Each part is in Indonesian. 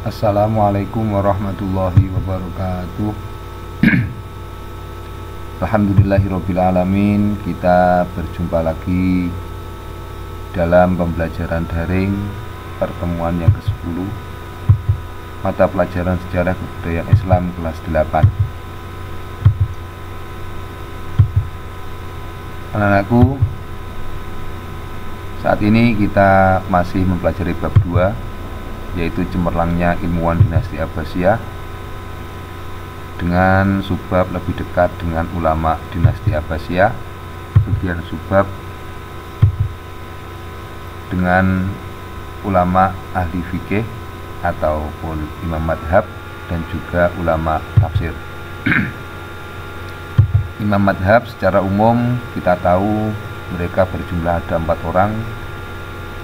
Assalamualaikum warahmatullahi wabarakatuh. Alhamdulillahirrabbilalamin. Kita berjumpa lagi dalam pembelajaran daring pertemuan yang ke-10 mata pelajaran sejarah kebudayaan Islam kelas 8. Anak-anakku, saat ini kita masih mempelajari bab 2, yaitu cemerlangnya ilmuwan dinasti Abbasiyah, dengan subbab lebih dekat dengan ulama dinasti Abbasiyah, bagian subbab dengan ulama ahli fikih ataupun imam madhab, dan juga ulama tafsir. Imam madhab secara umum kita tahu mereka berjumlah ada 4 orang,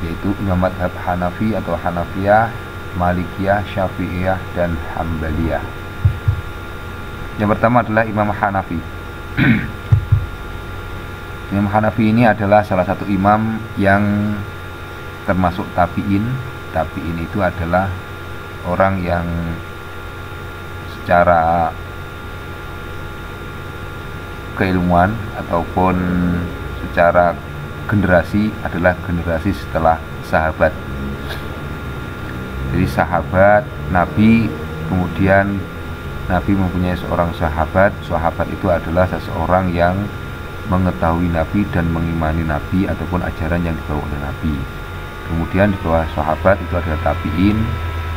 yaitu imam madhab Hanafi atau Hanafiyah, Malikiyah, Syafi'iyah, dan Hambaliyah. Yang pertama adalah Imam Hanafi. Imam Hanafi ini adalah salah satu imam yang termasuk tabi'in. Tabi'in itu adalah orang yang secara keilmuan ataupun secara generasi adalah generasi setelah sahabat. Jadi sahabat Nabi, kemudian Nabi mempunyai seorang sahabat. Sahabat itu adalah seseorang yang mengetahui Nabi dan mengimani Nabi ataupun ajaran yang dibawa oleh Nabi. Kemudian di bawah sahabat itu ada tabi'in,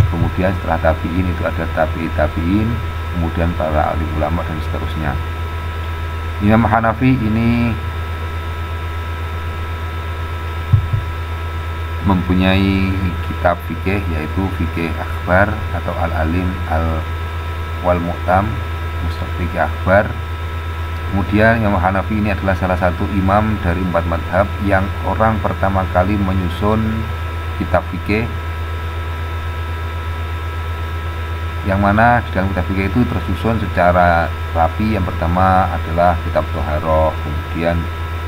kemudian setelah tabi'in itu ada tabi'in, kemudian para alim ulama dan seterusnya. Imam Hanafi ini mempunyai kitab fikih, yaitu fikih akbar atau al-alim wal mu'tam, fikih akbar. Kemudian Imam Hanafi ini adalah salah satu imam dari 4 madhab yang orang pertama kali menyusun kitab fikih, yang mana di dalam kitab fikih itu tersusun secara rapi. Yang pertama adalah kitab Toharoh, kemudian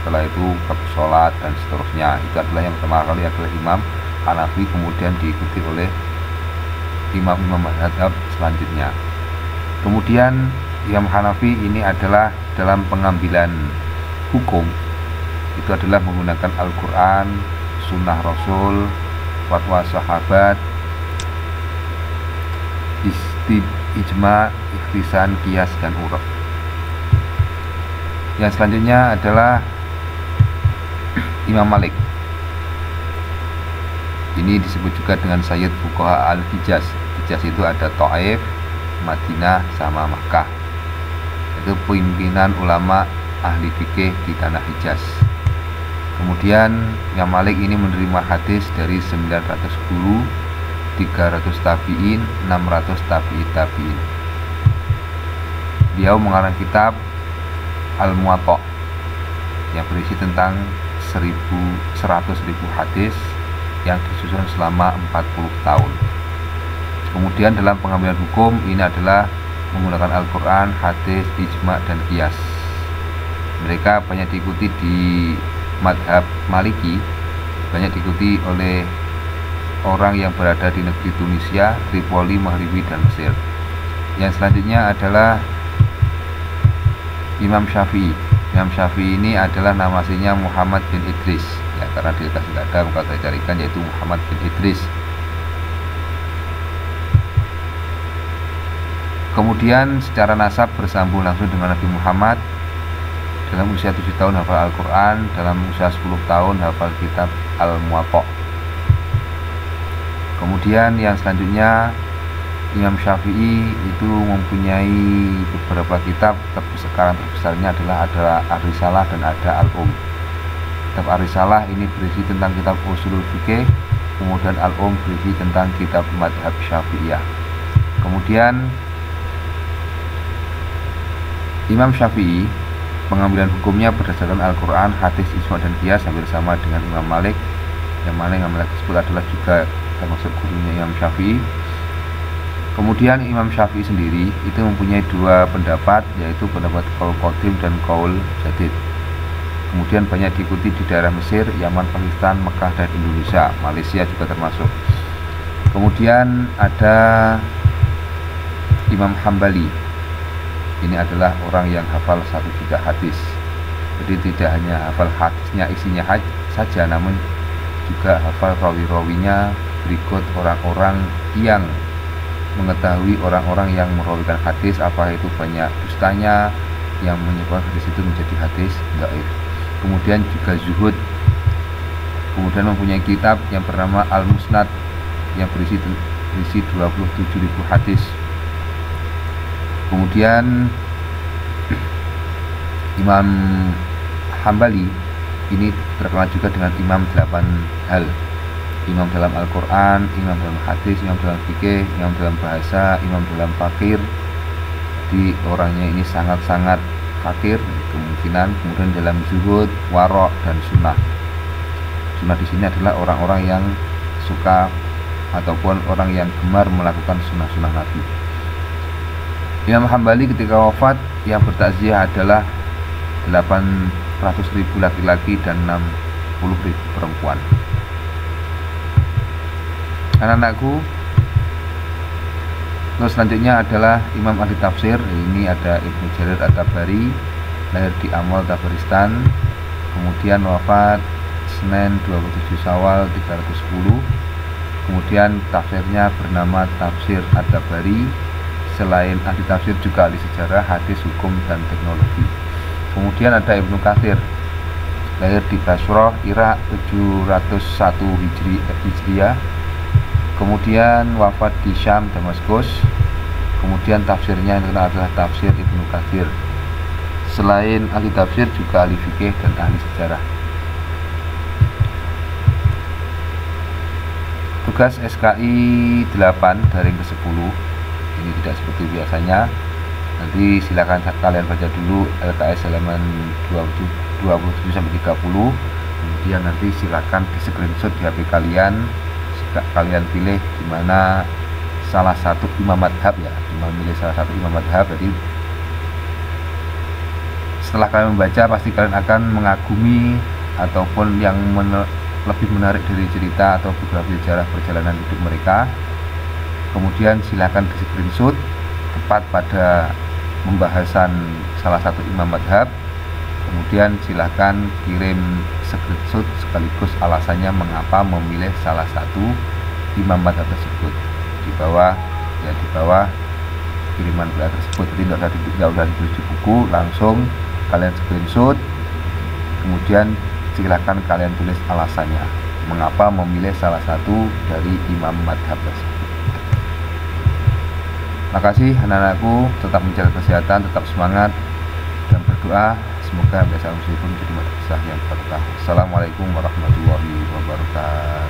setelah itu bab sholat dan seterusnya. Itu adalah yang pertama kali adalah Imam Hanafi, kemudian diikuti oleh imam-imam madhab selanjutnya. Kemudian Imam Hanafi ini adalah dalam pengambilan hukum itu adalah menggunakan Al-Quran, Sunnah Rasul, fatwa sahabat, ijma, ikhtisan, qiyas, dan uruf. Yang selanjutnya adalah Imam Malik. Ini disebut juga dengan Sayyid Fuqaha al-Hijaz. Hijaz itu ada Taif, Madinah, sama Makkah. Itu pimpinan ulama ahli fikih di tanah Hijaz. Kemudian Imam Malik ini menerima hadis dari 900 guru, 300 tabi'in, 600 tabi'in. Beliau mengarang kitab Al-Muwatta yang berisi tentang 100.000 hadis yang disusun selama 40 tahun. Kemudian dalam pengambilan hukum ini adalah menggunakan Al-Quran, hadis, ijma, dan qiyas. Mereka banyak diikuti di madhab Maliki, banyak diikuti oleh orang yang berada di negeri Tunisia, Tripoli, Maghribi, dan Mesir. Yang selanjutnya adalah Imam Syafi'i. Imam Syafi'i ini adalah nama aslinya Muhammad bin Idris, ya, karena dikasih nggak ada maka saya carikan, yaitu Muhammad bin Idris. Kemudian secara nasab bersambung langsung dengan Nabi Muhammad. Dalam usia 7 tahun hafal Al-Quran, dalam usia 10 tahun hafal kitab Al-Muwatta. Kemudian yang selanjutnya Imam Syafi'i itu mempunyai beberapa kitab. Sekarang terbesarnya adalah ada Ar-Risalah dan ada Al-Um. Kitab Ar-Risalah ini berisi tentang kitab Ushulul Fiqih, kemudian Al-Um berisi tentang kitab madhab Syafi'iyah. Kemudian Imam Syafi'i pengambilan hukumnya berdasarkan Al-Quran, hadis, ijma, dan qiyas, hampir sama dengan Imam Malik, yang mana Imam Malik tersebut adalah juga termasuk gurunya Imam Syafi'i. Kemudian Imam Syafi'i sendiri itu mempunyai 2 pendapat, yaitu pendapat qaul qadim dan qaul jadid. Kemudian banyak diikuti di daerah Mesir, Yaman, Pakistan, Mekah, dan Indonesia. Malaysia juga termasuk. Kemudian ada Imam Hambali. Ini adalah orang yang hafal 1 juta hadis. Jadi tidak hanya hafal hadisnya isinya saja, namun juga hafal rawi-rawinya, berikut orang-orang yang mengetahui orang-orang yang merawikan hadis, apa itu banyak dustanya yang menyebabkan hadis itu menjadi hadis dhaif. Kemudian juga zuhud. Kemudian mempunyai kitab yang bernama Al-Musnad yang berisi 27.000 hadis. Kemudian Imam Hambali ini terkenal juga dengan imam 8 hal. Imam dalam Al-Quran, imam dalam hadis, imam dalam fikih, imam dalam bahasa, imam dalam fakir. Jadi orangnya ini sangat-sangat fakir kemungkinan. Kemudian dalam zuhud, warok, dan sunnah. Sunnah di sini adalah orang-orang yang suka ataupun orang yang gemar melakukan sunnah-sunnah Nabi. Imam Hambali ketika wafat yang bertakziah adalah 800.000 laki-laki dan 60.000 perempuan. Anak-anakku, terus selanjutnya adalah Imam ahli tafsir. Ini ada Ibnu Jarir At-Tabari, lahir di Amol, Tabaristan, kemudian wafat Senin 27 Syawal 310. Kemudian tafsirnya bernama Tafsir At-Tabari. Selain ahli tafsir juga ahli sejarah, hadis, hukum, dan teknologi. Kemudian ada Ibnu Katsir, lahir di Basrah, Irak 701 Hijriah. Kemudian wafat di Syam, Damaskus. Kemudian tafsirnya adalah tafsir Ibnu Katsir. Selain ahli tafsir juga ahli fikih dan ahli sejarah. Tugas SKI 8 daring ke-10. Ini tidak seperti biasanya. Nanti silakan kalian baca dulu LKS halaman 27 sampai 30. Kemudian nanti silakan di screenshot di HP kalian. Kalian pilih di mana salah satu imam madhab ya, cuma milih salah satu imam madhab. Jadi setelah kalian membaca pasti kalian akan mengagumi ataupun yang lebih menarik dari cerita atau biografi sejarah perjalanan hidup mereka. Kemudian silakan di screenshot tepat pada pembahasan salah satu imam madhab. Kemudian silakan kirim screenshot sekaligus alasannya mengapa memilih salah satu imam madhab tersebut di bawah kiriman WA tersebut. Jadi tidak usah ditulis di buku, langsung kalian screenshot. Kemudian silakan kalian tulis alasannya mengapa memilih salah satu dari imam madhab tersebut. Makasih anak-anakku, tetap menjaga kesehatan, tetap semangat dan berdoa semoga biasa muslim menjadi madrasah yang berkah. Assalamualaikum warahmatullahi wabarakatuh.